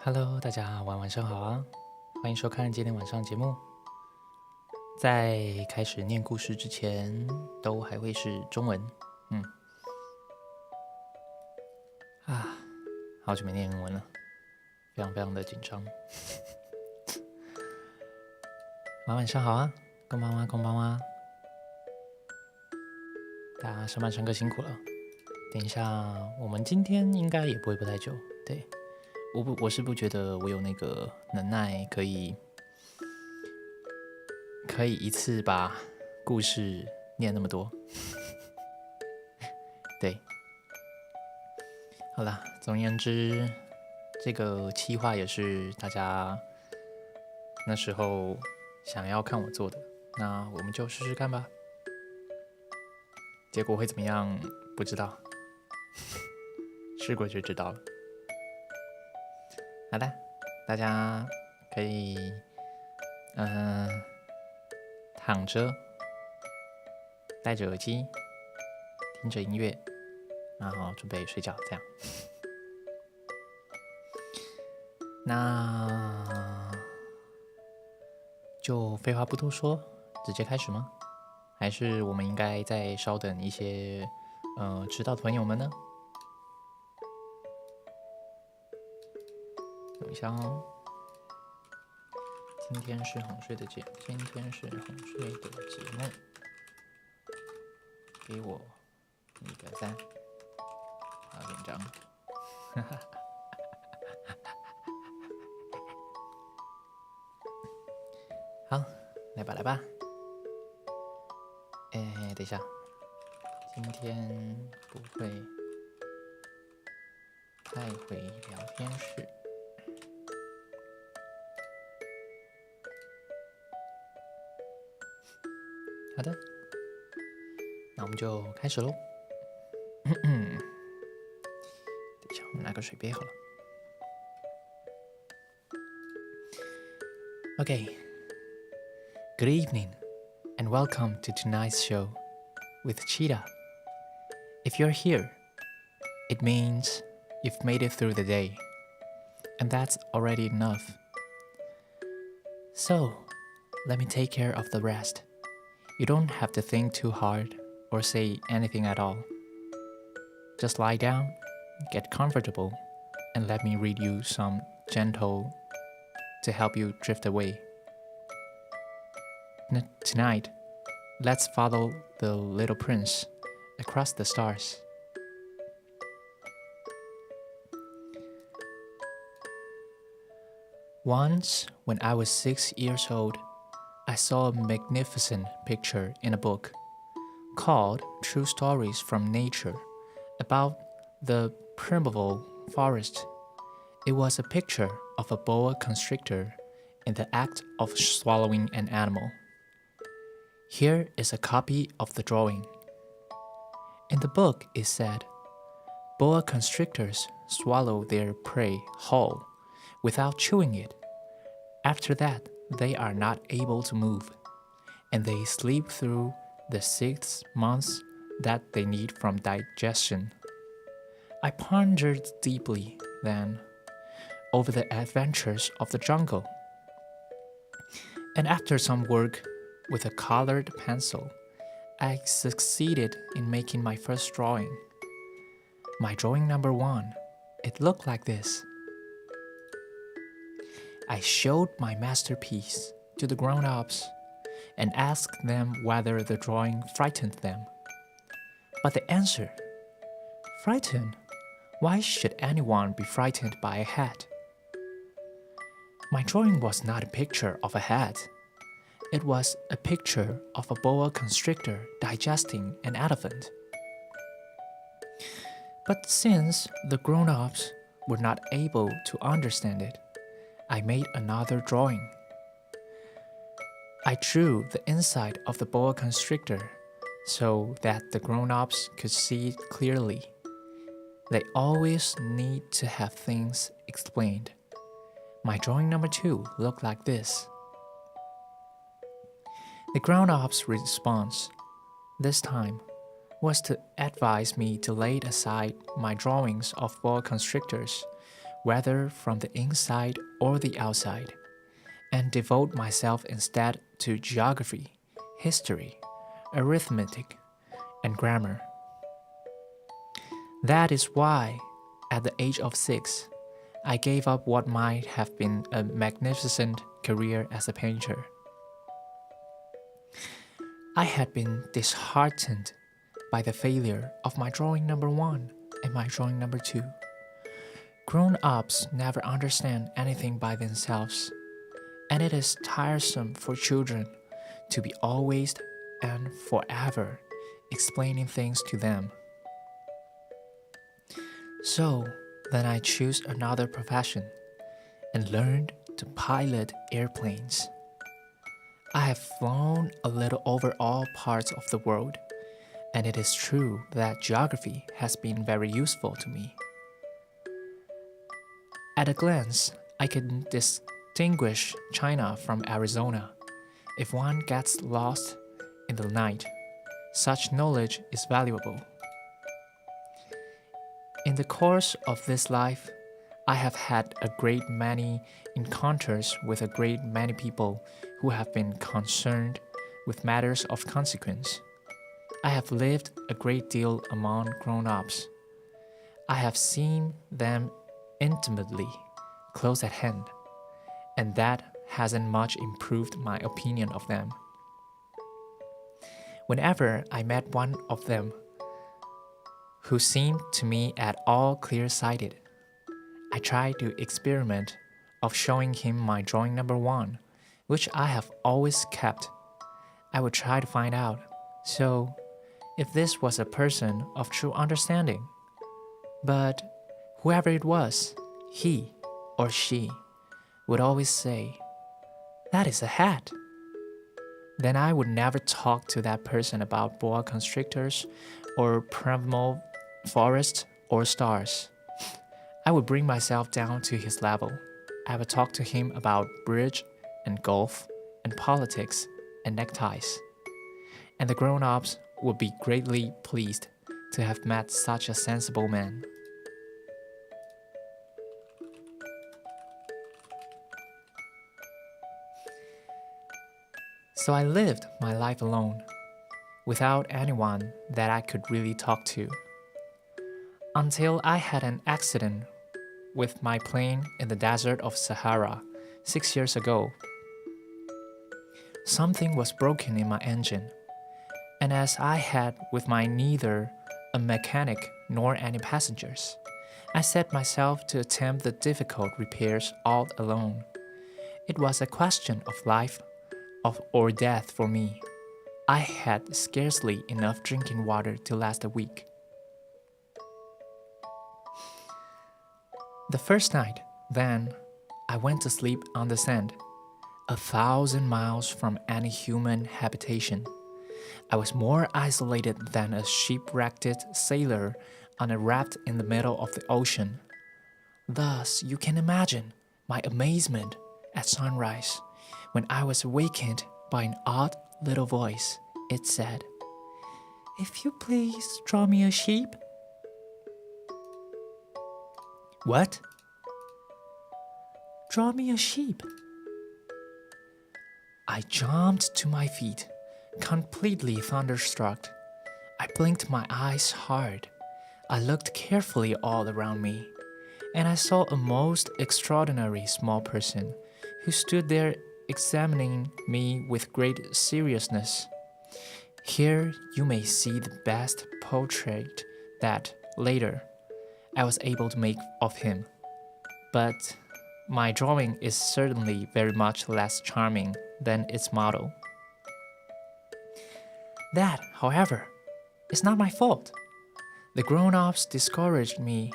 Hello， 大家晚上好啊！欢迎收看今天晚上的节目。在开始念故事之前，都还会是中文。好久没念英文了，非常的紧张。晚上好啊，こんばんは，こんばんは。大家上班上课辛苦了。等一下，我们今天应该也不会播太久，对。我是不觉得我有那个能耐可以一次把故事念那么多。对，好啦，总而言之，这个企划也是大家那时候想要看我做的，那我们就试试看吧。结果会怎么样不知道，试过就知道了。好的，大家可以躺着，戴着耳机，听着音乐，然后准备睡觉，这样。那就废话不多说，直接开始吗？还是我们应该再稍等一些迟到的朋友们呢？等一下哦，今天是哄睡的节目，给我一个赞，好紧张，好，来吧，等一下，今天不会太回聊天室。好的，那我们就开始喽。等一下，我们拿个水杯好了。Okay, good evening and welcome to tonight's show with Chita. If you're here, it means you've made it through the day, and that's already enough. So, let me take care of the rest.You don't have to think too hard or say anything at all. Just lie down, get comfortable, and let me read you some gentle to help you drift away. Tonight, let's follow the little prince across the stars. Once, when I was 6 years old,I saw a magnificent picture in a book called True Stories from Nature about the primeval forest. It was a picture of a boa constrictor in the act of swallowing an animal. Here is a copy of the drawing. In the book it said, boa constrictors swallow their prey whole without chewing it. After that,They are not able to move, and they sleep through the 6 months that they need from digestion. I pondered deeply, then, over the adventures of the jungle. And after some work with a colored pencil, I succeeded in making my first drawing. My drawing number 1, it looked like this.I showed my masterpiece to the grown-ups and asked them whether the drawing frightened them. But the answer, frightened? Why should anyone be frightened by a hat? My drawing was not a picture of a hat. It was a picture of a boa constrictor digesting an elephant. But since the grown-ups were not able to understand it,I made another drawing. I drew the inside of the boa constrictor so that the grown-ups could see it clearly. They always need to have things explained. My drawing number 2 looked like this. The grown-ups' response, this time, was to advise me to lay aside my drawings of boa constrictors whether from the inside or the outside, and devote myself instead to geography, history, arithmetic, and grammar. That is why, at the age of 6, I gave up what might have been a magnificent career as a painter. I had been disheartened by the failure of my drawing number 1 and my drawing number 2. Grown-ups never understand anything by themselves, and it is tiresome for children to be always and forever explaining things to them. So then I chose another profession and learned to pilot airplanes. I have flown a little over all parts of the world, and it is true that geography has been very useful to me. At a glance, I can distinguish China from Arizona. If one gets lost in the night, such knowledge is valuable. In the course of this life, I have had a great many encounters with a great many people who have been concerned with matters of consequence. I have lived a great deal among grown-ups. I have seen them intimately, close at hand, and that hasn't much improved my opinion of them. Whenever I met one of them who seemed to me at all clear-sighted, I tried to experiment of showing him my drawing number 1, which I have always kept. I would try to find out, so, if this was a person of true understanding. But whoever it was, he or she would always say, "That is a hat." Then I would never talk to that person about boa constrictors or primal forests or stars. I would bring myself down to his level. I would talk to him about bridge and golf and politics and neckties. And the grown-ups would be greatly pleased to have met such a sensible man. So I lived my life alone, without anyone that I could really talk to, until I had an accident with my plane in the desert of Sahara 6 years ago. Something was broken in my engine, and as I had with me neither a mechanic nor any passengers, I set myself to attempt the difficult repairs all alone. It was a question of life or death for me. I had scarcely enough drinking water to last a week. The first night, then, I went to sleep on the sand, 1,000 miles from any human habitation. I was more isolated than a shipwrecked sailor on a raft in the middle of the ocean. Thus, you can imagine my amazement at sunrise when I was awakened by an odd little voice. It said, "If you please draw me a sheep." What? Draw me a sheep. I jumped to my feet, completely thunderstruck. I blinked my eyes hard. I looked carefully all around me, and I saw a most extraordinary small person who stood there examining me with great seriousness. Here you may see the best portrait that, later, I was able to make of him. But my drawing is certainly very much less charming than its model. That, however, is not my fault. The grown-ups discouraged me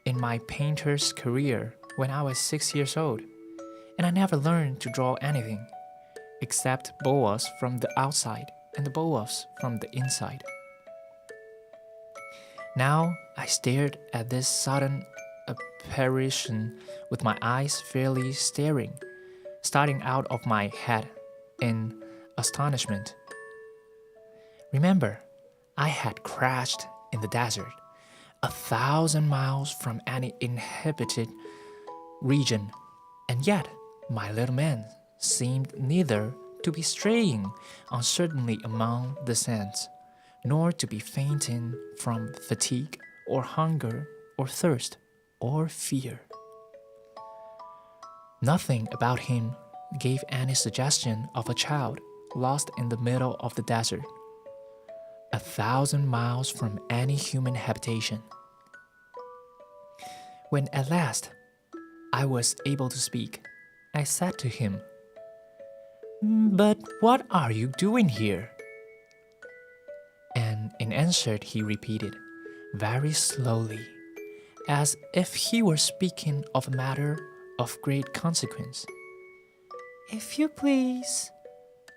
in my painter's career when I was 6 years old, and I never learned to draw anything, except boas from the outside and the boas from the inside. Now I stared at this sudden apparition with my eyes fairly starting out of my head in astonishment. Remember, I had crashed in the desert. 1,000 miles from any inhabited region, and yet my little man seemed neither to be straying uncertainly among the sands, nor to be fainting from fatigue or hunger or thirst or fear. Nothing about him gave any suggestion of a child lost in the middle of the desert, 1,000 miles from any human habitation. When at last I was able to speak, I said to him, "But what are you doing here?" And in answer he repeated, very slowly, as if he were speaking of a matter of great consequence, "If you please,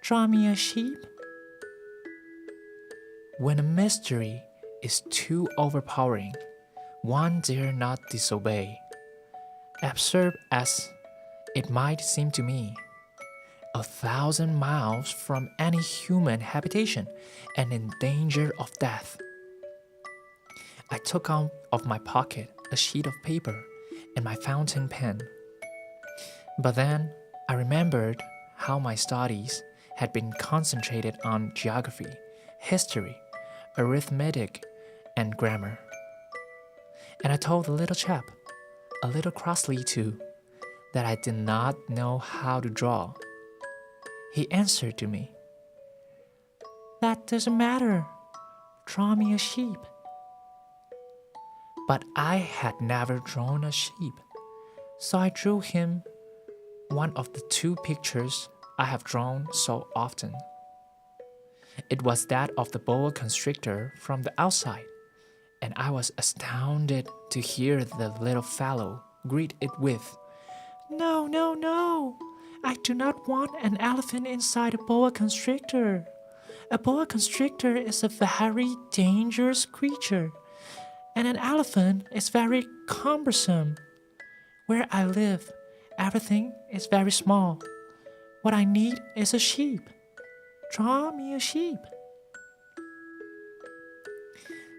draw me a sheep." When a mystery is too overpowering, one dare not disobey. Absurd as it might seem to me, 1,000 miles from any human habitation and in danger of death. I took out of my pocket a sheet of paper and my fountain pen. But then I remembered how my studies had been concentrated on geography, history, arithmetic, and grammar. And I told the little chap, a little crossly too, that I did not know how to draw. He answered to me, "That doesn't matter. Draw me a sheep." But I had never drawn a sheep, so I drew him one of the two pictures I have drawn so often. It was that of the boa constrictor from the outside, and I was astounded to hear the little fellow greet it with, "No, no, no! I do not want an elephant inside a boa constrictor. A boa constrictor is a very dangerous creature, and an elephant is very cumbersome. Where I live, everything is very small. What I need is a sheep. Draw me a sheep."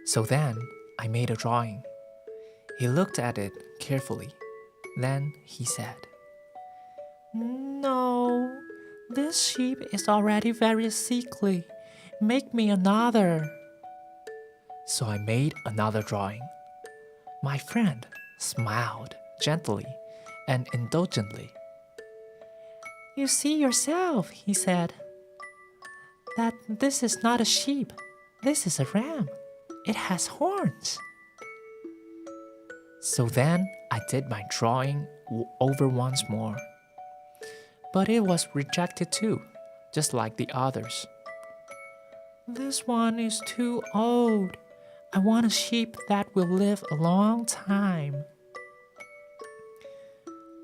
So then I made a drawing. He looked at it carefully. Then he said, "No, this sheep is already very sickly. Make me another." So I made another drawing. My friend smiled gently and indulgently. "You see yourself," he said, "that this is not a sheep. This is a ram. It has horns." So then I did my drawing over once more. But it was rejected too, just like the others. "This one is too old. I want a sheep that will live a long time."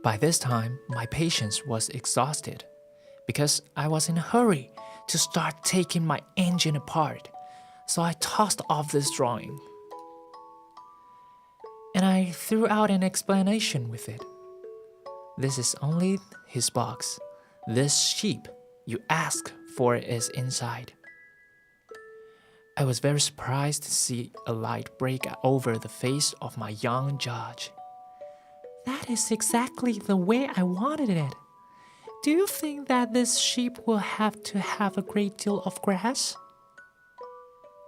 By this time, my patience was exhausted because I was in a hurry to start taking my engine apart, so I tossed off this drawing. And I threw out an explanation with it. "This is only his box. This sheep you ask for is inside." I was very surprised to see a light break over the face of my young judge. "That is exactly the way I wanted it. Do you think that this sheep will have to have a great deal of grass?"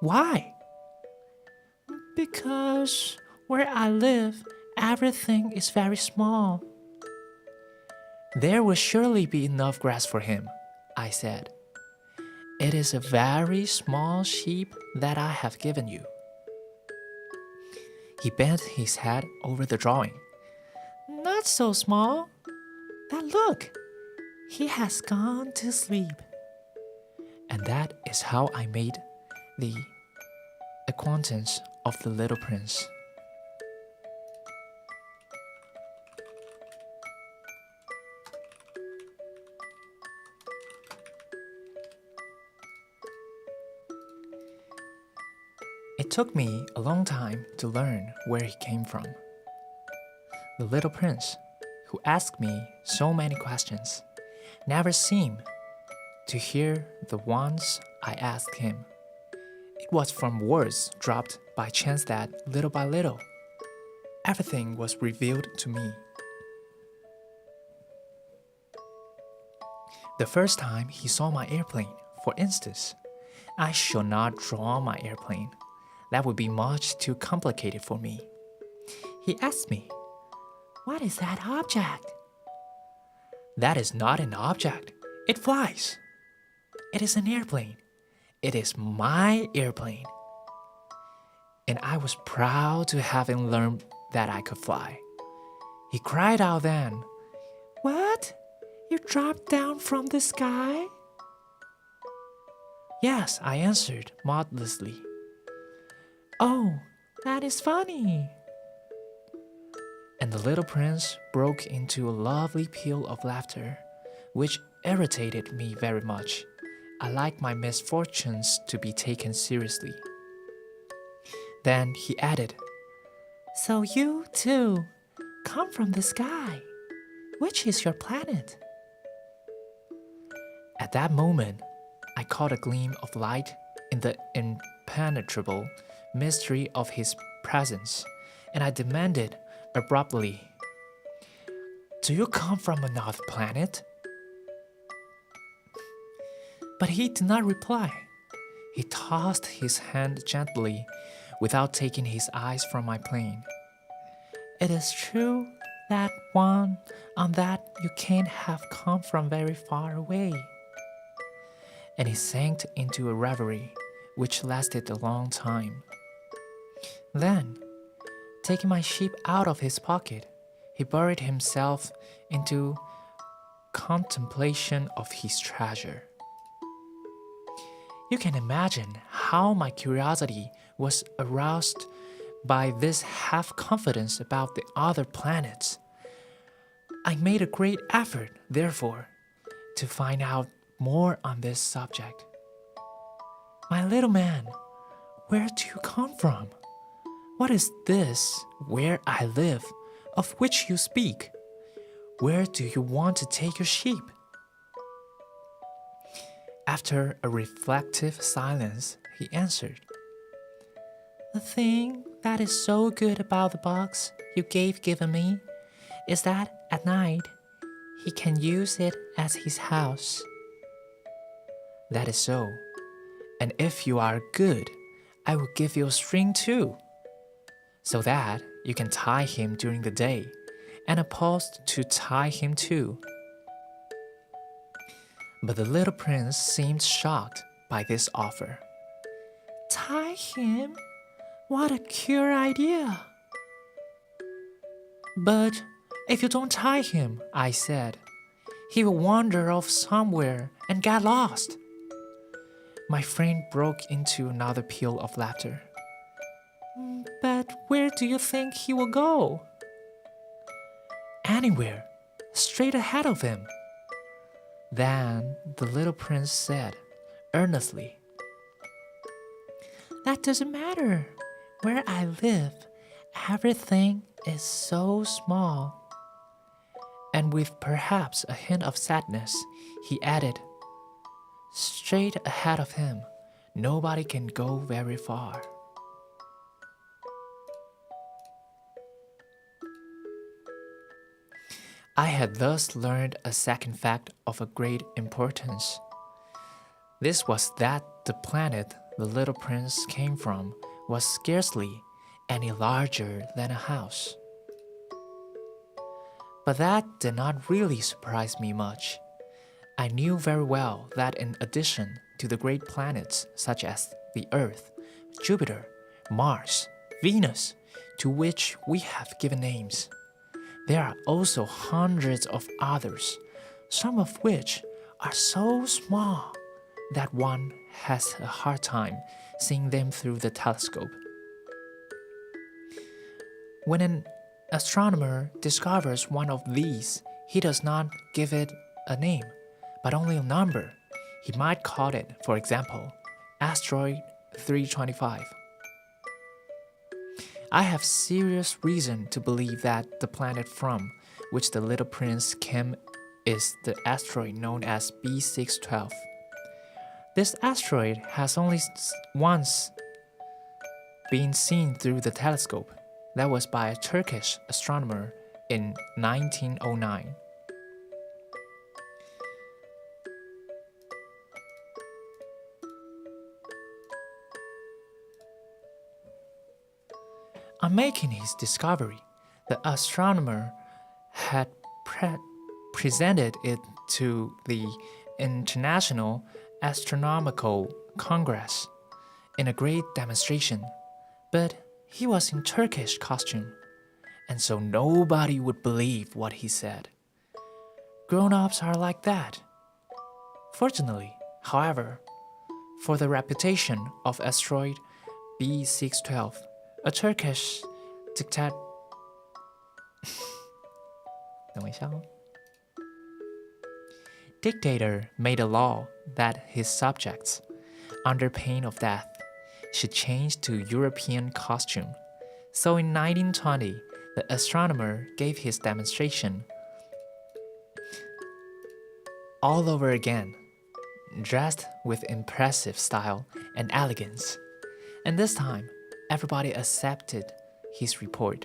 "Why?" "Because where I live, everything is very small." "There will surely be enough grass for him," I said. "It is a very small sheep that I have given you." He bent his head over the drawing. "Not so small. But look, he has gone to sleep." And that is how I made the acquaintance of the little prince. It took me a long time to learn where he came from. The little prince, who asked me so many questions, never seemed to hear the ones I asked him. It was from words dropped by chance that, little by little, everything was revealed to me. The first time he saw my airplane, for instance, I should not draw my airplane. That would be much too complicated for me. He asked me, "What is that object?" "That is not an object. It flies." "It is an airplane. It is my airplane." And I was proud to having learned that I could fly. He cried out then, "What? You dropped down from the sky?" "Yes," I answered modestly. "Oh, that is funny." And the little prince broke into a lovely peal of laughter, which irritated me very much. I like my misfortunes to be taken seriously. Then he added, "So you, too, come from the sky. Which is your planet?" At that moment, I caught a gleam of light in the impenetrable mystery of his presence, and I demanded abruptly, "Do you come from another planet?" But he did not reply. He tossed his hand gently without taking his eyes from my plane. "It is true that on that you can't have come from very far away." And he sank into a reverie which lasted a long time. Then, taking my sheep out of his pocket, he buried himself into contemplation of his treasure. You can imagine how my curiosity was aroused by this half-confidence about the other planets. I made a great effort, therefore, to find out more on this subject. "My little man, where do you come from? What is this where I live, of which you speak? Where do you want to take your sheep?" After a reflective silence, he answered, "The thing that is so good about the box you given me is that at night he can use it as his house." "That is so, and if you are good, I will give you a string too, so that you can tie him during the day, and a post to tie him to." But the little prince seemed shocked by this offer. "Tie him? What a queer idea!" "But if you don't tie him," I said, "he will wander off somewhere and get lost." My friend broke into another peal of laughter. "But where do you think he will go?" "Anywhere, straight ahead of him." Then the little prince said, earnestly, "That doesn't matter. Where I live, everything is so small." And with perhaps a hint of sadness, he added, "Straight ahead of him, nobody can go very far." I had thus learned a second fact of a great importance. This was that the planet the little prince came from was scarcely any larger than a house. But that did not really surprise me much. I knew very well that in addition to the great planets such as the Earth, Jupiter, Mars, Venus, to which we have given names, there are also hundreds of others, some of which are so small that one has a hard time seeing them through the telescope. When an astronomer discovers one of these, he does not give it a name, but only a number. He might call it, for example, asteroid 325. I have serious reason to believe that the planet from which the little prince came is the asteroid known as B612. This asteroid has only once being seen through the telescope that was by a Turkish astronomer in 1909. On making his discovery, the astronomer had presented it to the International Astronomical Congress in a great demonstration, but he was in Turkish costume, and so nobody would believe what he said. Grown-ups are like that. Fortunately, however, for the reputation of asteroid B612, a Turkish dictator made a law that his subjects, under pain of death, should change to European costume. So in 1920, the astronomer gave his demonstration all over again, dressed with impressive style and elegance. And this time, everybody accepted his report.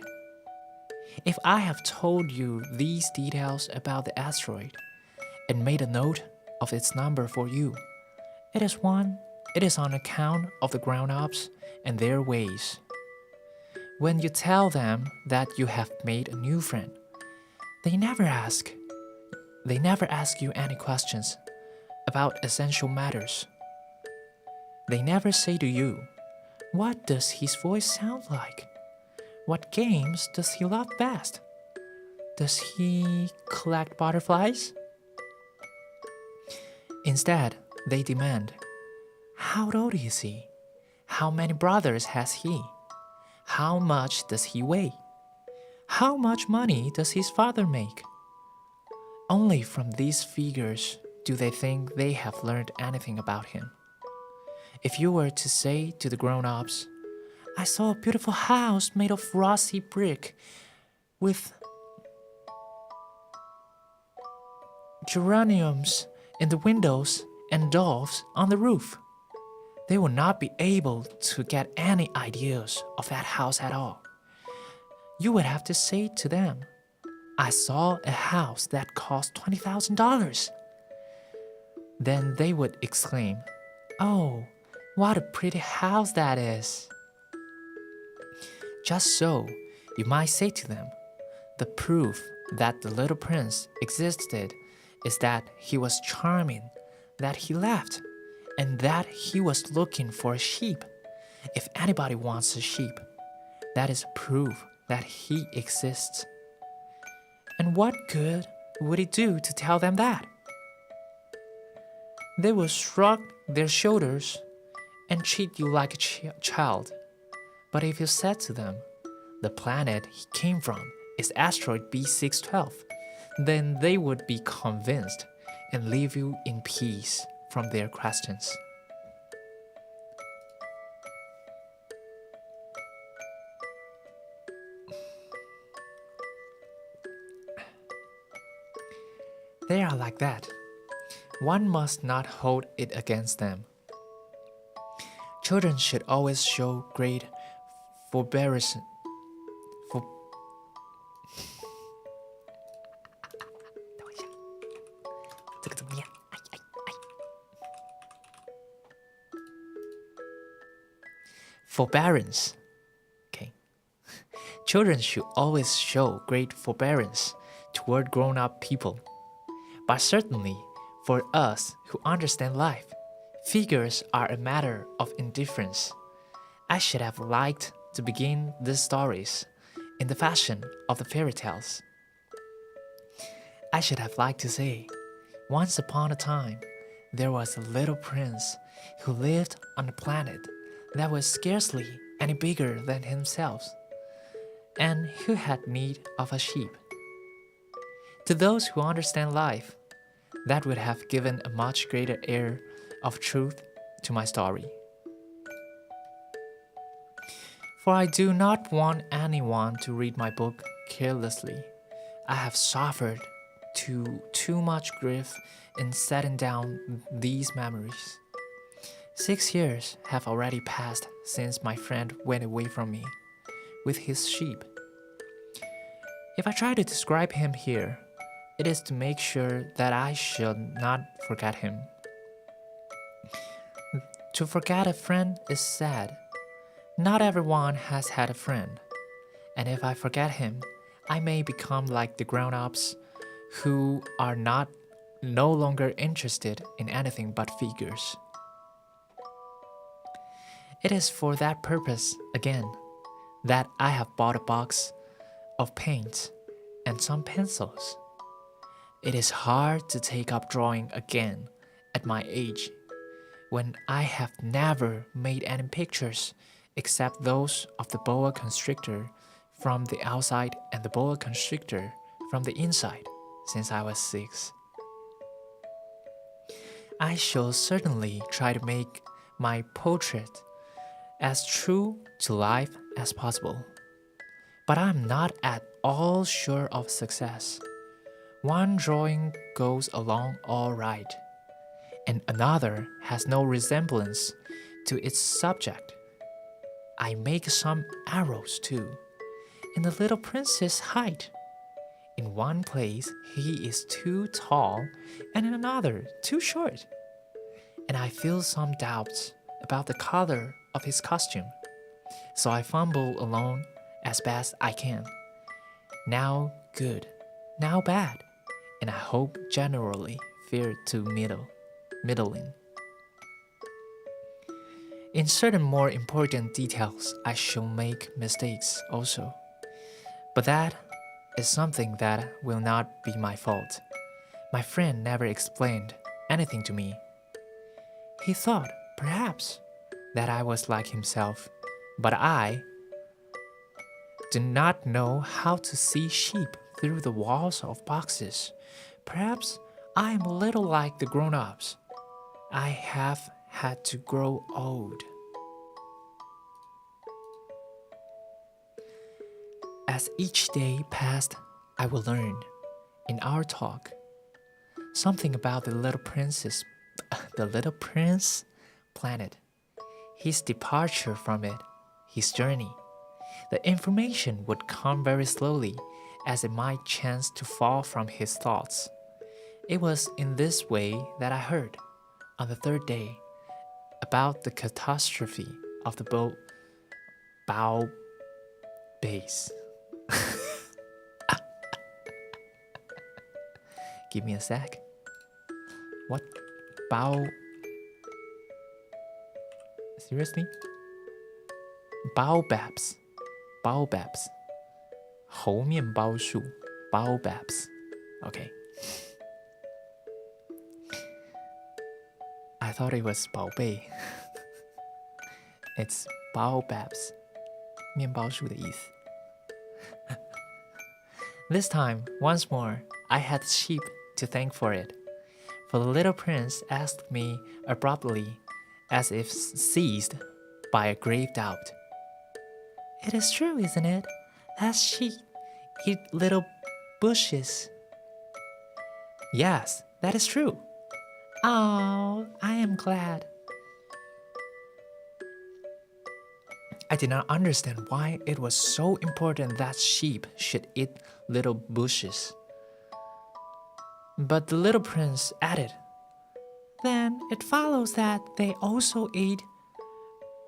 If I have told you these details about the asteroid and made a note of its number for you, it is on account of the grown-ups and their ways. When you tell them that you have made a new friend, they never ask you any questions about essential matters. They never say to you, what does his voice sound like? What games does he love best? Does he collect butterflies? Instead, they demand, how old is he? How many brothers has he? How much does he weigh? How much money does his father make? Only from these figures do they think they have learned anything about him. If you were to say to the grown-ups, I saw a beautiful house made of rosy brick with geraniums in the windows and doves on the roof, they will not be able to get any ideas of that house at all. You would have to say to them, I saw a house that cost $20,000. Then they would exclaim, oh, what a pretty house that is. Just so, you might say to them, the proof that the little prince existed is that he was charming, that he laughed, and that he was looking for a sheep. If anybody wants a sheep, that is proof that he exists. And what good would it do to tell them that? They will shrug their shoulders and treat you like a child. But if you said to them, the planet he came from is asteroid B612, then they would be convinced and leave you in peace from their questions. They are like that. One must not hold it against them. Children should always show great forbearance. Forbearance. Okay. Children should always show great forbearance toward grown-up people. But certainly, for us who understand life, figures are a matter of indifference. I should have liked to begin these stories in the fashion of the fairy tales. I should have liked to say, once upon a time, there was a little prince who lived on a planet that was scarcely any bigger than himself, and who had need of a sheep. To those who understand life, that would have given a much greater air of truth to my story. For I do not want anyone to read my book carelessly. I have suffered too much grief in setting down these memories. 6 years have already passed since my friend went away from me with his sheep. If I try to describe him here, it is to make sure that I should not forget him. To forget a friend is sad. Not everyone has had a friend, and if I forget him, I may become like the grown-ups who are no longer interested in anything but figures. It is for that purpose, again, that I have bought a box of paints and some pencils. It is hard to take up drawing again at my age, when I have never made any pictures except those of the boa constrictor from the outside and the boa constrictor from the inside since I was 6. I shall certainly try to make my portrait as true to life as possible, but I'm not at all sure of success. One drawing goes along all right, and another has no resemblance to its subject. I make some arrows too, in the little prince's height. In one place he is too tall, and in another too short, and I feel some doubts about the color of his costume, so I fumble along as best I can. Now good, now bad, and I hope generally fair to middling. In certain more important details, I shall make mistakes also, but that is something that will not be my fault. My friend never explained anything to me. He thought, perhaps, that I was like himself, but I do not know how to see sheep through the walls of boxes. Perhaps I am a little like the grown-ups. I have had to grow old. As each day passed, I will learn, in our talk, something about the little prince planet, his departure from it, his journey. The information would come very slowly, as it might chance to fall from his thoughts. It was in this way that I heard, on the 3rd day, about the catastrophe of the bow base. Give me a sec. What? Seriously? Baobabs. 猴面包树 Baobabs. Okay. I thought it was 宝贝 It's Baobabs. 面包树的意思 This time, once more, I had sheep to thank for it. For the little prince asked me abruptly, as if seized by a grave doubt. It is true, isn't it, that sheep eat little bushes? Yes, that is true. Oh, I am glad. I did not understand why it was so important that sheep should eat little bushes. But the little prince added, Then it follows that they also eat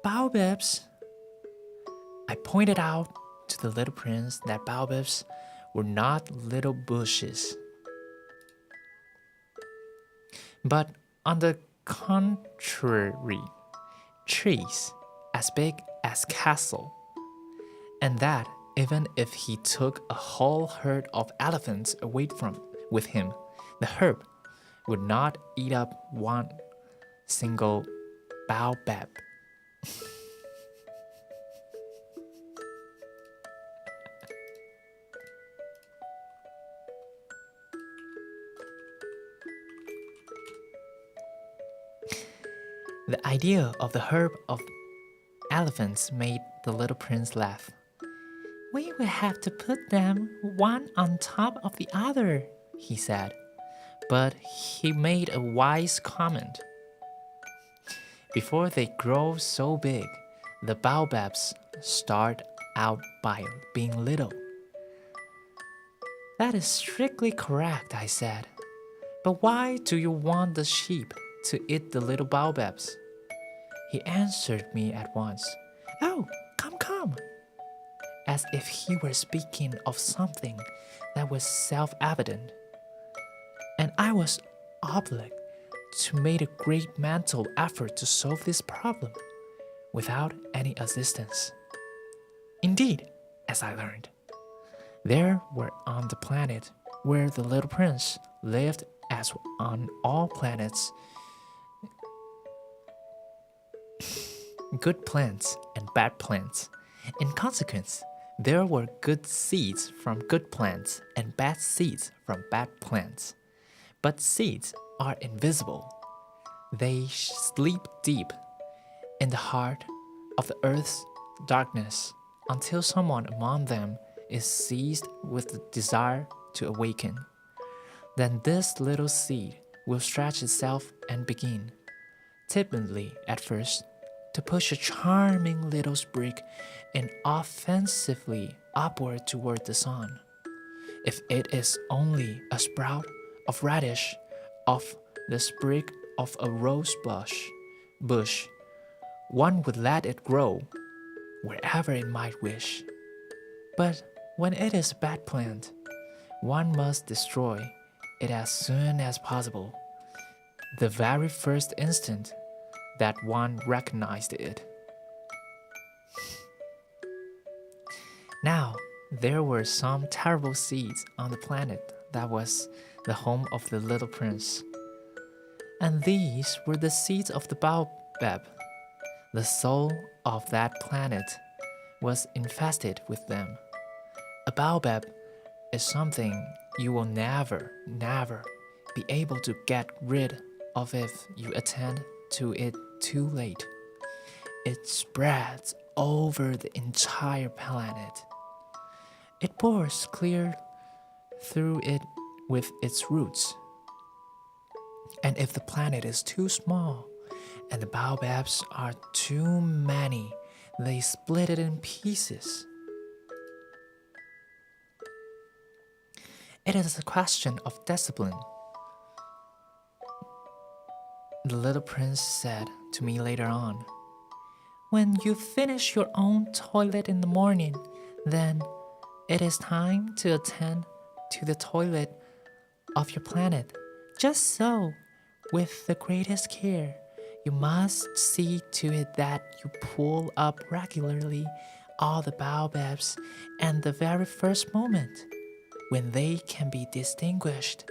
baobabs. I pointed out to the little prince that baobabs were not little bushes, but on the contrary, trees as big as castle, and that even if he took a whole herd of elephants away with him, the herb would not eat up one single baobab. The idea of the herd of elephants made the little prince laugh. We will have to put them one on top of the other, he said. But he made a wise comment. Before they grow so big, the baobabs start out by being little. That is strictly correct, I said. But why do you want the sheep to eat the little baobabs? He answered me at once. Oh, come. As if he were speaking of something that was self-evident. And I was obliged to make a great mental effort to solve this problem without any assistance. Indeed, as I learned, there were on the planet where the little prince lived as on all planets, good plants and bad plants. In consequence, there were good seeds from good plants and bad seeds from bad plants. But seeds are invisible. They sleep deep in the heart of the earth's darkness until someone among them is seized with the desire to awaken. Then this little seed will stretch itself and begin, timidly at first, to push a charming little sprig inoffensively upward toward the sun. If it is only a sprout of radish off the sprig of a rose bush, one would let it grow wherever it might wish. But when it is a bad plant, one must destroy it as soon as possible, the very first instant that one recognized it. Now, there were some terrible seeds on the planet that was the home of the little prince. And these were the seeds of the baobab. The soul of that planet was infested with them. A baobab is something you will never be able to get rid of if you attend to it too late. It spreads over the entire planet. It bores clear through it with its roots. And if the planet is too small and the baobabs are too many, they split it in pieces. It is a question of discipline. The little prince said to me later on, when you finish your own toilet in the morning, then it is time to attend to the toilet of your planet. Just so, with the greatest care, you must see to it that you pull up regularly all the baobabs and the very first moment, when they can be distinguished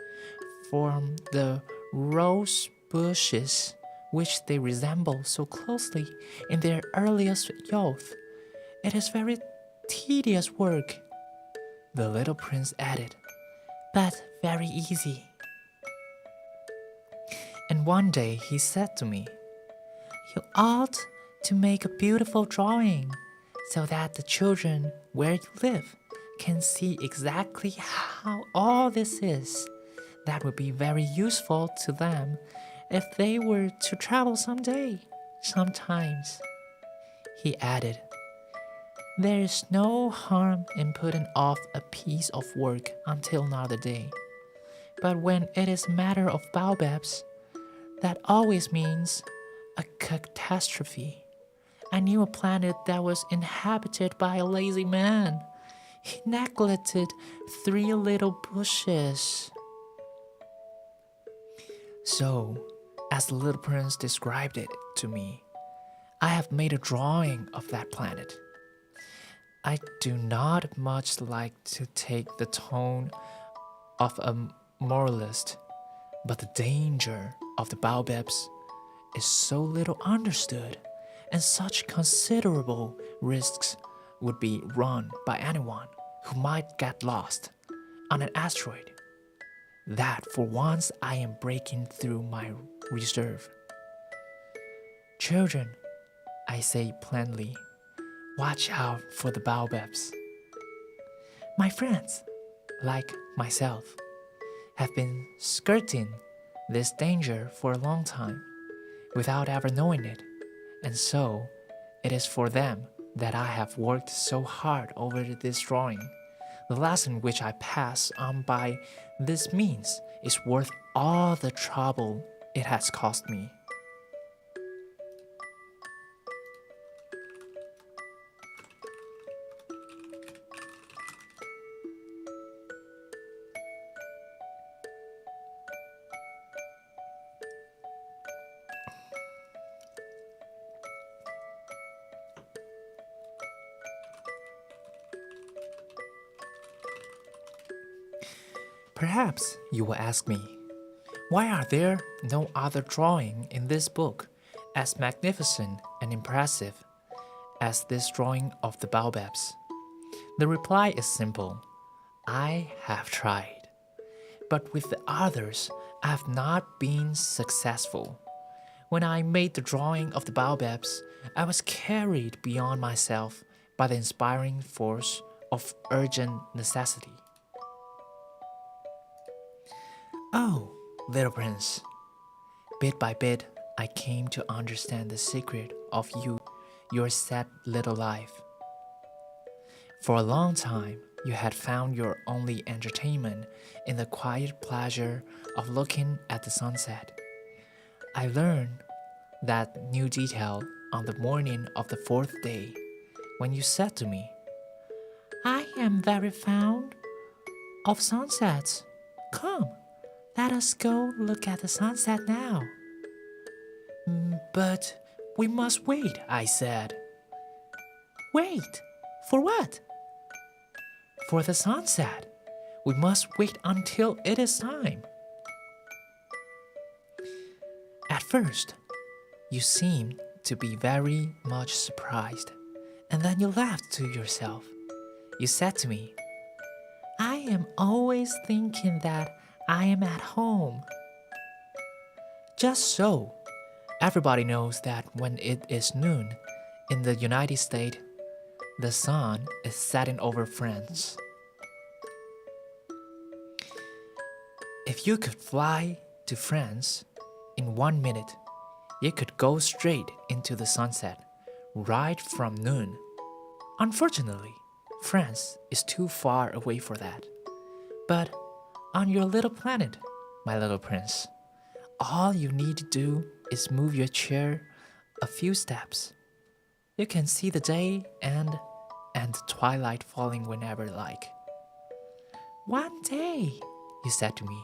from the rose bushes which they resemble so closely in their earliest youth. It is very tedious work, the little prince added, but very easy. And one day he said to me, you ought to make a beautiful drawing so that the children where you live can see exactly how all this is. That would be very useful to them if they were to travel someday, sometimes. He added, there is no harm in putting off a piece of work until another day. But when it is a matter of baobabs, that always means a catastrophe. I knew a planet that was inhabited by a lazy man. He neglected 3 little bushes. So, as the little prince described it to me, I have made a drawing of that planet. I do not much like to take the tone of a moralist, but the danger of the baobabs is so little understood, and such considerable risks would be run by anyone who might get lost on an asteroid, that for once I am breaking through my reserve. Children, I say plainly, watch out for the baobabs. My friends, like myself, have been skirting this danger for a long time, without ever knowing it. And so, it is for them that I have worked so hard over this drawing. The lesson which I pass on by this means is worth all the trouble it has cost me. Perhaps you will ask me, why are there no other drawing in this book as magnificent and impressive as this drawing of the baobabs? The reply is simple. I have tried, but with the others, I have not been successful. When I made the drawing of the baobabs, I was carried beyond myself by the inspiring force of urgent necessity. Oh, little prince, bit by bit I came to understand the secret of your sad little life. For a long time, you had found your only entertainment in the quiet pleasure of looking at the sunset. I learned that new detail on the morning of the fourth day, when you said to me, "I am very fond of sunsets. Come, let us go look at the sunset now." "But we must wait," I said. "Wait? For what?" "For the sunset. We must wait until it is time." At first, you seemed to be very much surprised, and then you laughed to yourself. You said to me, "I am always thinking that I am at home." Just so, everybody knows that when it is noon in the United States, the sun is setting over France. If you could fly to France in 1 minute, you could go straight into the sunset right from noon. Unfortunately, France is too far away for that. But on your little planet, my little prince, all you need to do is move your chair a few steps. You can see the day and the twilight falling whenever you like. "One day," you said to me,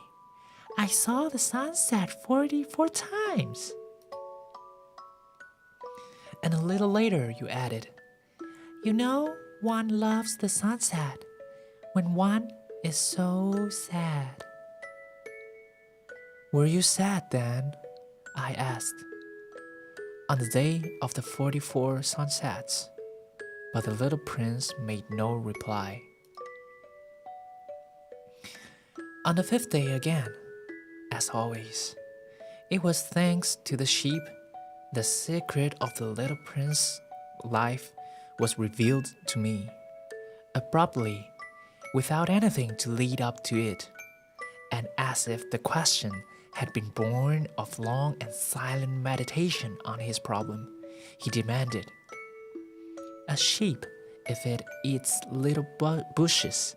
"I saw the sunset 44 times. And a little later you added, "You know, one loves the sunset when one is so sad." "Were you sad then?" I asked. "On the day of the 44 sunsets?" But the little prince made no reply. On the fifth day again, as always, it was thanks to the sheep the secret of the little prince's life was revealed to me, abruptly, without anything to lead up to it, and as if the question had been born of long and silent meditation on his problem. He demanded, "A sheep, if it eats little bushes,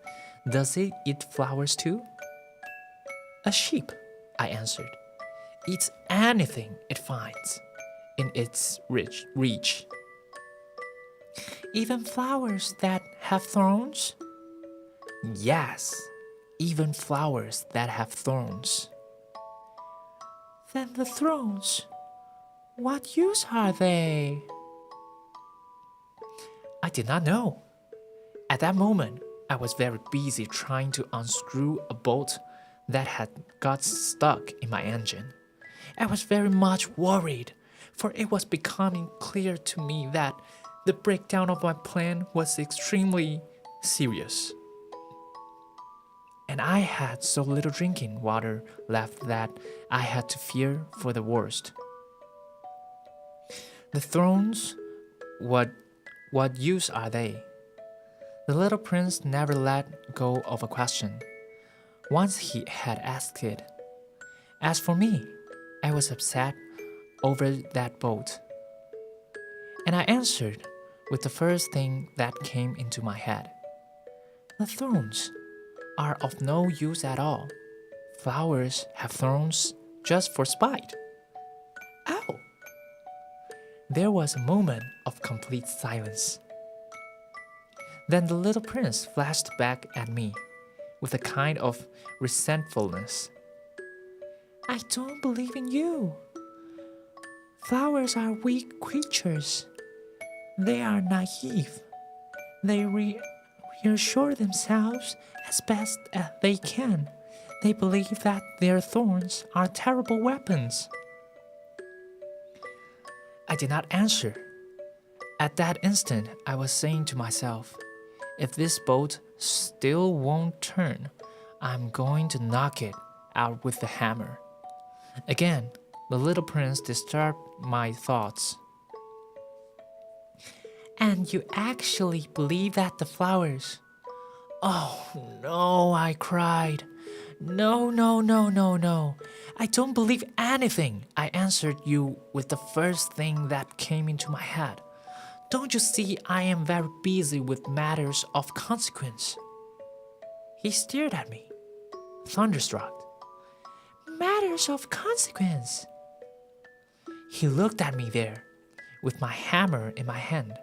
does it eat flowers too?" "A sheep," I answered, "eats anything it finds in its reach. Even flowers that have thorns?" "Yes, even flowers that have thorns." "Then the thorns, what use are they?" I did not know. At that moment, I was very busy trying to unscrew a bolt that had got stuck in my engine. I was very much worried, for it was becoming clear to me that the breakdown of my plan was extremely serious. And I had so little drinking water left that I had to fear for the worst. "The thorns, what use are they?" The little prince never let go of a question, once he had asked it. As for me, I was upset over that bolt. and I answered with the first thing that came into my head. The thorns are of no use at all. Flowers have thorns just for spite. Ow! There was a moment of complete silence. Then the little prince flashed back at me with a kind of resentfulness. I don't believe in you. Flowers are weak creatures. They are naive. They reassure themselves as best as they can. They believe that their thorns are terrible weapons. I did not answer. At that instant, I was saying to myself, if this boat still won't turn, I'm going to knock it out with the hammer. Again, the little prince disturbed my thoughts. And you actually believe that the flowers... Oh, no, I cried. No. I don't believe anything. I answered you with the first thing that came into my head. Don't you see I am very busy with matters of consequence? He stared at me, thunderstruck. Matters of consequence? He looked at me there, with my hammer in my hand,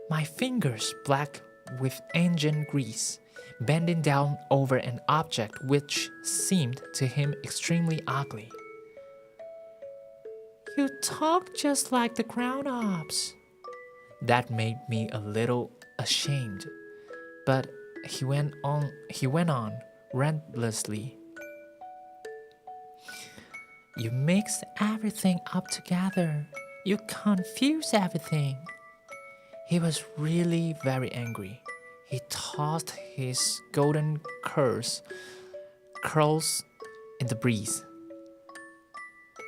my fingers black with engine grease, bending down over an object which seemed to him extremely ugly. You talk just like the grown-ups. That made me a little ashamed, but he went on relentlessly. You mix everything up together. You confuse everything. He was really very angry. He tossed his golden curls in the breeze.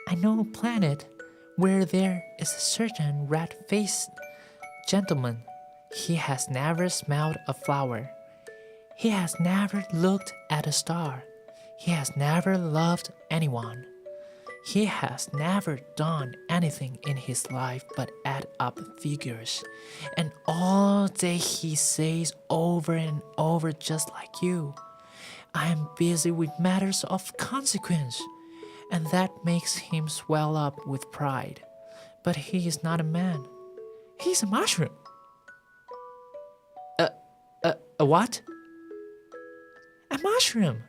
I know a planet where there is a certain red-faced gentleman. He has never smelled a flower. He has never looked at a star. He has never loved anyone. He has never done anything in his life but add up figures. And all day he says over and over just like you, I am busy with matters of consequence. And that makes him swell up with pride. But he is not a man. He's a mushroom. A what? A mushroom.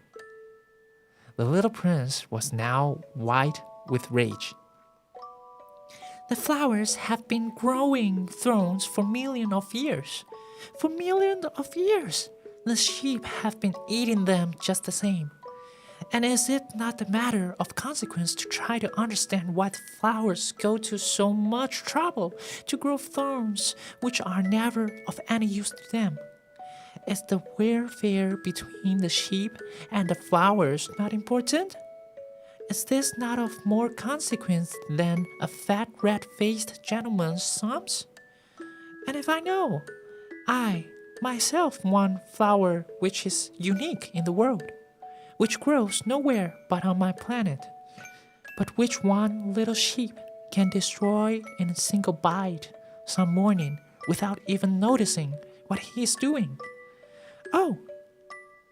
The little prince was now white with rage. The flowers have been growing thorns for millions of years. For millions of years, the sheep have been eating them just the same. And is it not a matter of consequence to try to understand why the flowers go to so much trouble to grow thorns which are never of any use to them? Is the warfare between the sheep and the flowers not important? Is this not of more consequence than a fat red-faced gentleman's sums? And if I know, I myself one flower which is unique in the world, which grows nowhere but on my planet, but which one little sheep can destroy in a single bite some morning without even noticing what he is doing. Oh,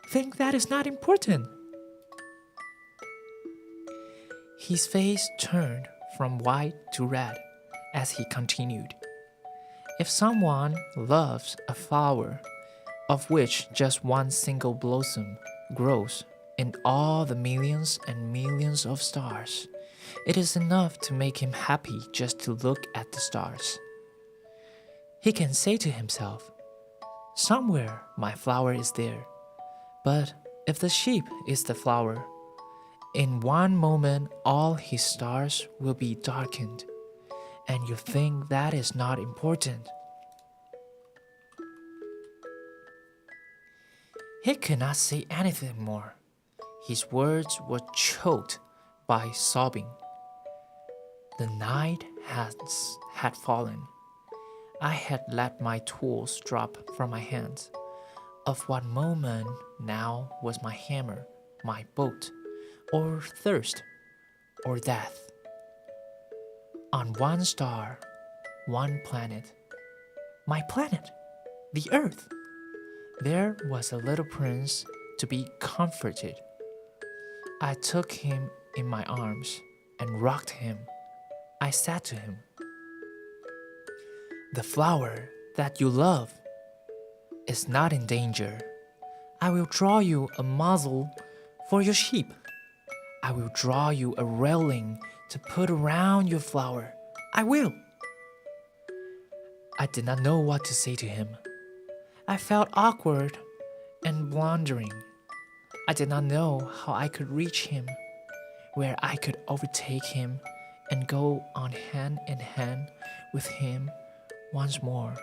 think that is not important. His face turned from white to red as he continued. If someone loves a flower of which just one single blossom grows in all the millions and millions of stars, it is enough to make him happy just to look at the stars. He can say to himself, somewhere my flower is there. But if the sheep is the flower, in one moment all his stars will be darkened, and you think that is not important. He could not say anything more. His words were choked by sobbing. The night had fallen. I had let my tools drop from my hands. Of what moment now was my hammer, my boat, or thirst, or death? On one star, one planet. My planet, the Earth. There was a little prince to be comforted. I took him in my arms and rocked him. I said to him, "The flower that you love is not in danger. I will draw you a muzzle for your sheep. I will draw you a railing to put around your flower. I will." I did not know what to say to him. I felt awkward and blundering. I did not know how I could reach him, where I could overtake him and go on hand in hand with him once more.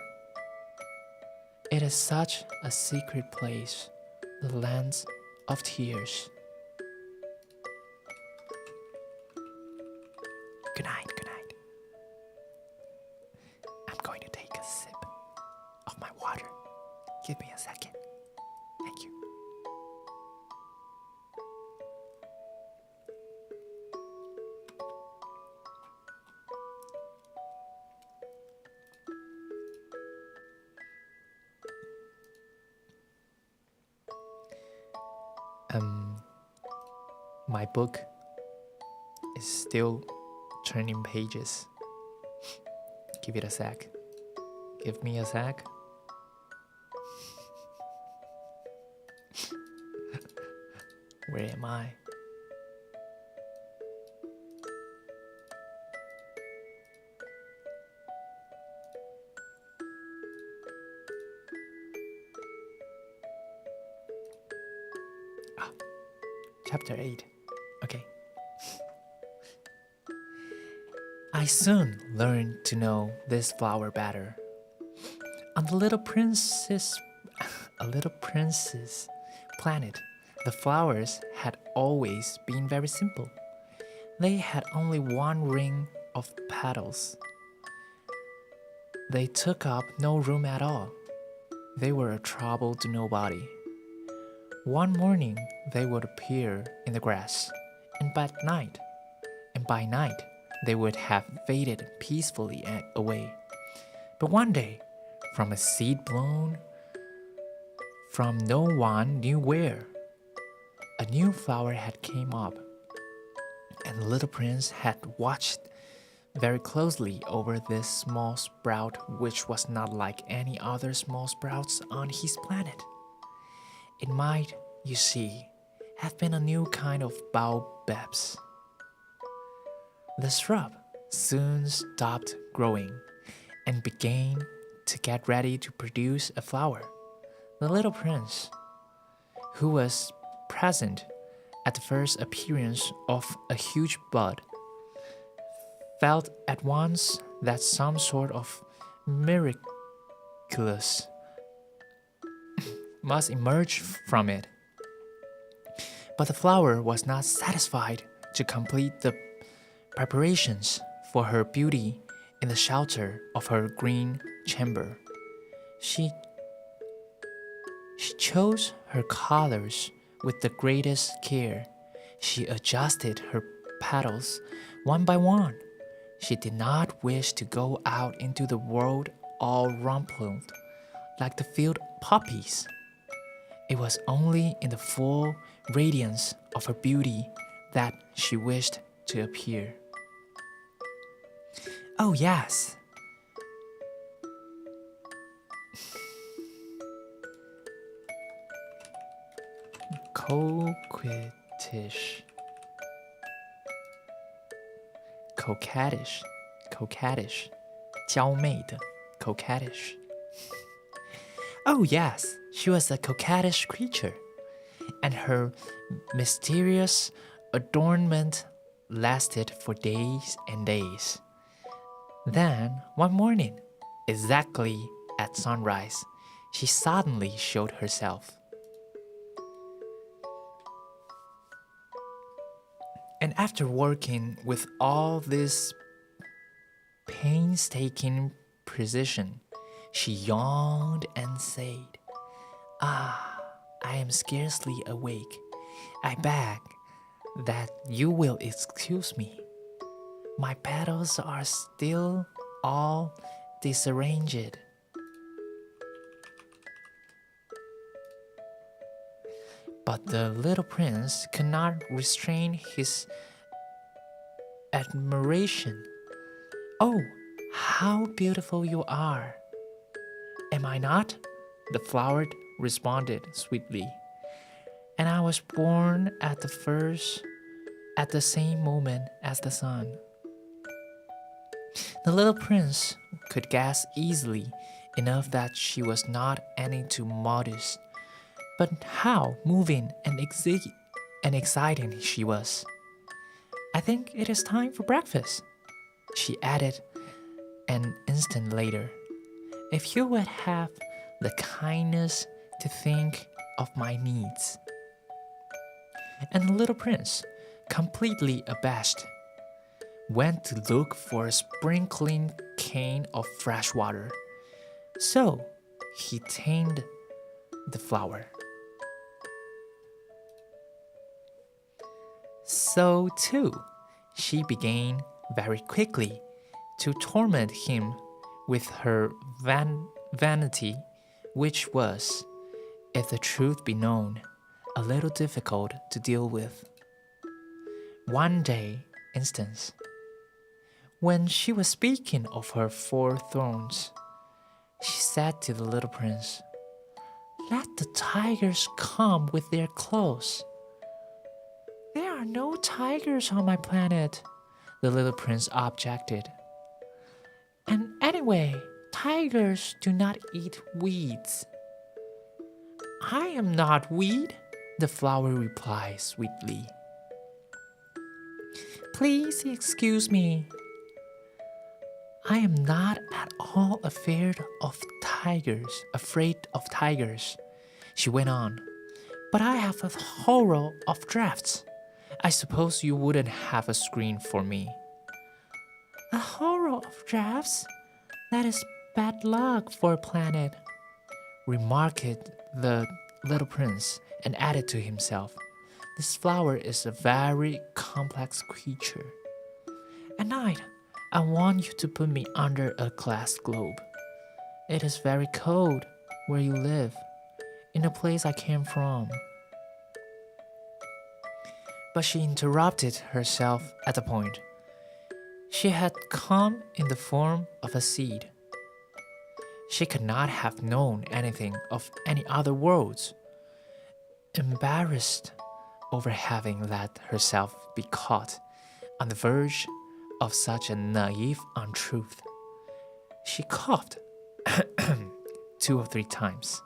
It is such a secret place, the land of tears. Good night, good night. I'm going to take a sip of my water. Give me a second. Thank you. My book is still turning pages. Give it a sec. Give me a sec. Where am I? Chapter 8. Okay. I soon learned to know this flower better. On the little prince's planet, the flowers had always been very simple. They had only one ring of petals. They took up no room at all. They were a trouble to nobody. One morning they would appear in the grass, and by night they would have faded peacefully away. But one day, from a seed blown from no one knew where, a new flower had came up, and the little prince had watched very closely over this small sprout, which was not like any other small sprouts on his planet. It might, you see, have been a new kind of baobabs. The shrub soon stopped growing and began to get ready to produce a flower. The little prince, who was present at the first appearance of a huge bud, felt at once that some sort of miraculous must emerge from it. But the flower was not satisfied to complete the preparations for her beauty in the shelter of her green chamber. She chose her colors with the greatest care. She adjusted her petals one by one. She did not wish to go out into the world all rumpled like the field poppies. It was only in the full radiance of her beauty that she wished to appear. Oh yes. Coquettish. Coquettish. 娇媚的 coquettish. Oh yes, she was a coquettish creature, and her mysterious adornment lasted for days and days. Then, one morning, exactly at sunrise, she suddenly showed herself. And after working with all this painstaking precision, she yawned and said, "Ah, I am scarcely awake. I beg that you will excuse me. My petals are still all disarranged. But the little prince could not restrain his admiration. "Oh, how beautiful you are!" "Am I not?" the flower responded sweetly. "And I was born at the same moment as the sun." The little prince could guess easily enough that she was not any too modest, but how moving and exciting she was. "I think it is time for breakfast," she added an instant later. "If you would have the kindness to think of my needs." And the little prince, completely abashed, went to look for a sprinkling can of fresh water. So he tamed the flower. So too, she began very quickly to torment him with her vanity, which was, if the truth be known, a little difficult to deal with. One day, instance, when she was speaking of her 4 thorns, she said to the little prince, "Let the tigers come with their claws." "There are no tigers on my planet," the little prince objected. "And anyway, tigers do not eat weeds." "I am not weed," the flower replied sweetly. "Please excuse me. I am not at all afraid of tigers, she went on. "But I have a horror of drafts. I suppose you wouldn't have a screen for me." "A horror of drafts? That is bad luck for a planet," remarked the little prince, and added to himself, "This flower is a very complex creature. At night, I want you to put me under a glass globe. It is very cold where you live, in the place I came from." But she interrupted herself at the point. She had come in the form of a seed. She could not have known anything of any other worlds. Embarrassed over having let herself be caught on the verge of such a naive untruth, she coughed 2 or 3 times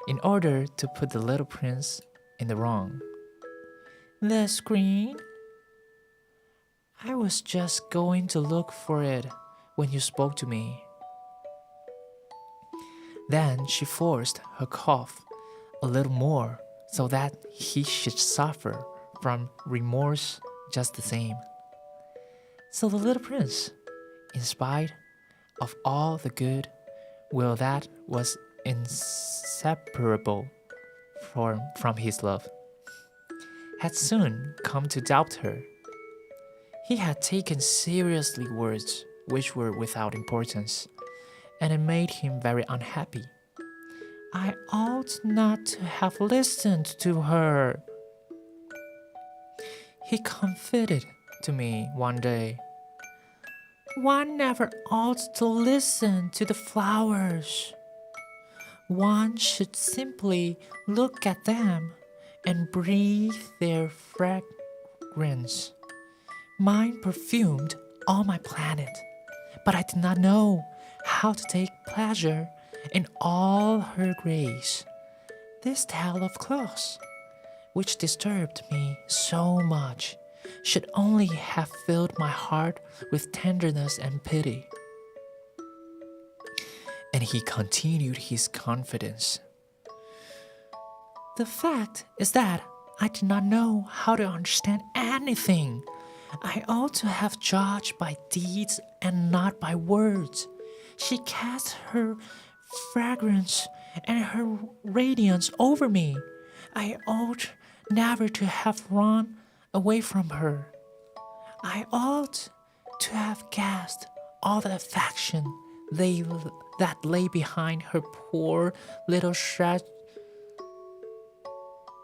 in order to put the little prince in the wrong. "The screen? I was just going to look for it when you spoke to me." Then she forced her cough a little more so that he should suffer from remorse just the same. So the little prince, in spite of all the good will that was inseparable from his love, had soon come to doubt her. He had taken seriously words which were without importance, and it made him very unhappy. "I ought not to have listened to her," he confided to me one day. "One never ought to listen to the flowers. One should simply look at them and breathe their fragrance. Mine perfumed all my planet, but I did not know how to take pleasure in all her grace. This tale of claws, which disturbed me so much, should only have filled my heart with tenderness and pity." And he continued his confidence. "The fact is that I did not know how to understand anything. I ought to have judged by deeds and not by words. She cast her fragrance and her radiance over me. I ought never to have run away from her. I ought to have guessed all the affection that lay behind her poor little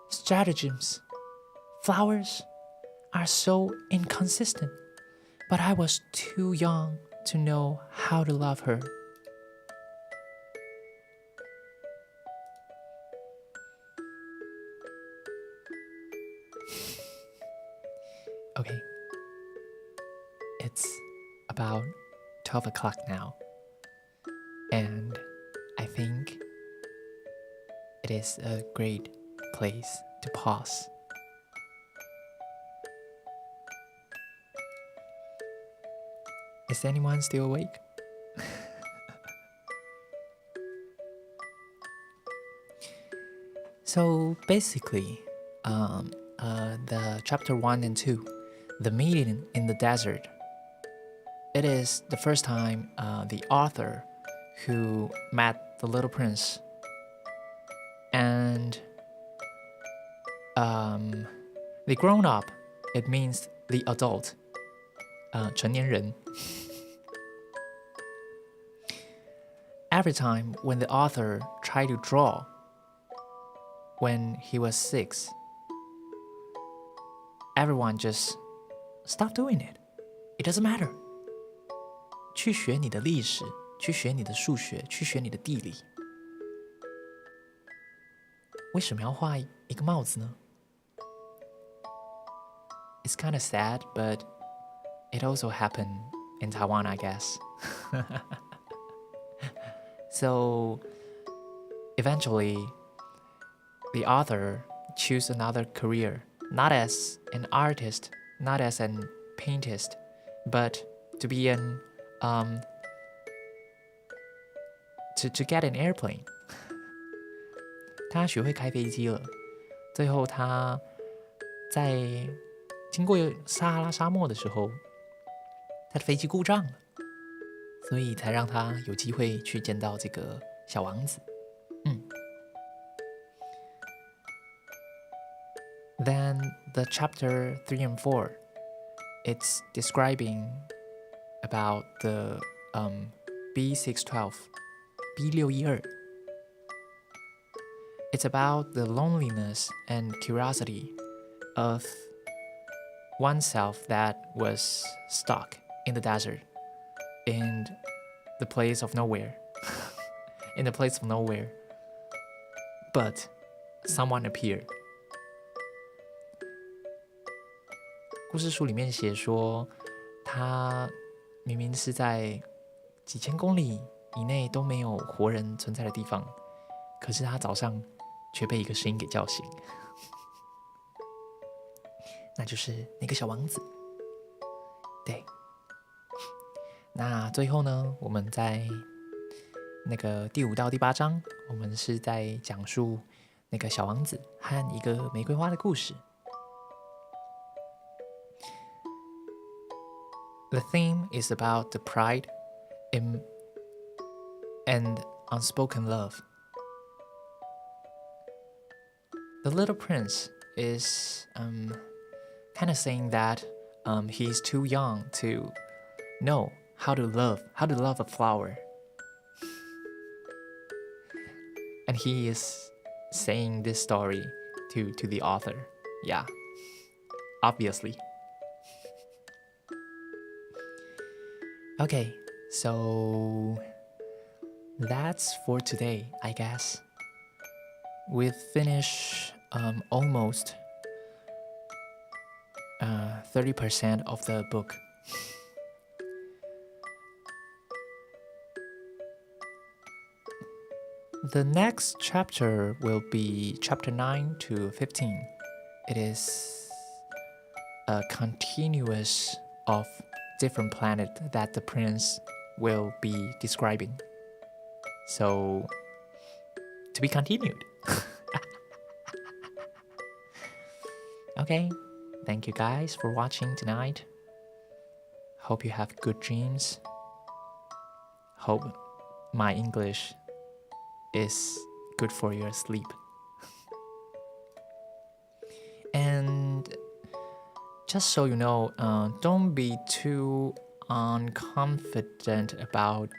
stratagems. Flowers are so inconsistent, but I was too young to know how to love her. Okay, it's about 12 o'clock now, and I think it is a great place to pause. Is anyone still awake? So basically, the chapter 1 and 2, the meeting in the desert, it is the first time the author who met the little prince, and the grown up, it means the adult, 成年人. Every time when the author tried to draw when he was 6, everyone just stop doing it. It doesn't matter. 去学你的历史，去学你的数学，去学你的地理。为什么要画一个帽子呢？ It's kind of sad, but it also happened in Taiwan, I guess. So eventually, the author chose another career, not as an artist, not as an paintist, but to be an to get an airplane. 他学会开飞机了，最后他在经过撒哈拉沙漠的时候，他的飞机故障了，所以才让他有机会去见到这个小王子。Then the chapter 3 and 4, it's describing about the B612, B612. It's about the loneliness and curiosity of oneself that was stuck in the desert, in the place of nowhere. In the place of nowhere. But someone appeared. 故事书里面写说，他明明是在几千公里以内都没有活人存在的地方，可是他早上却被一个声音给叫醒，那就是那个小王子。对，那最后呢，我们在那个第5到第8章，我们是在讲述那个小王子和一个玫瑰花的故事。The theme is about the pride and unspoken love. The little prince is kind of saying that he's too young to know how to love a flower. And he is saying this story to the author. Yeah, obviously. Okay, so that's for today, I guess. We've finished almost 30% of the book. The next chapter will be chapter 9 to 15. It is a continuous of different planet that the prince will be describing. So, to be continued. Okay, thank you guys for watching tonight. Hope you have good dreams. Hope my English is good for your sleep. And just so you know, don't be too unconfident about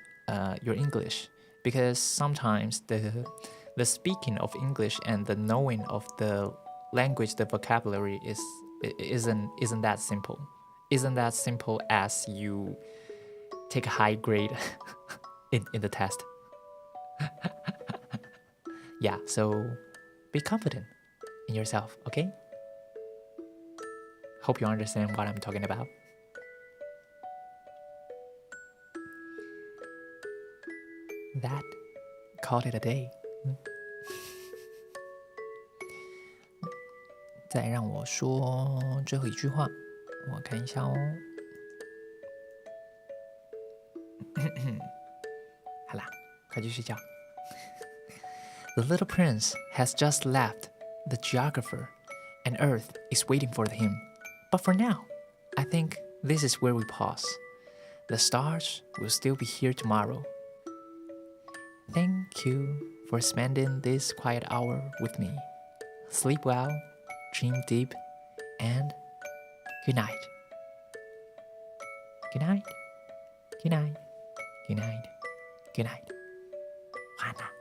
your English, because sometimes the speaking of English and the knowing of the language, the vocabulary isn't that simple. Isn't that simple as you take a high grade in the test. Yeah, so be confident in yourself, okay? Hope you understand what I'm talking about. That, call it a day. 再让我说最后一句话，我看一下哦。好啦，快去睡觉。The little prince has just left the geographer, and Earth is waiting for him. But for now, I think this is where we pause. The stars will still be here tomorrow. Thank you for spending this quiet hour with me. Sleep well, dream deep, and good night. Good night. Good night. Good night. Good night. 晚安。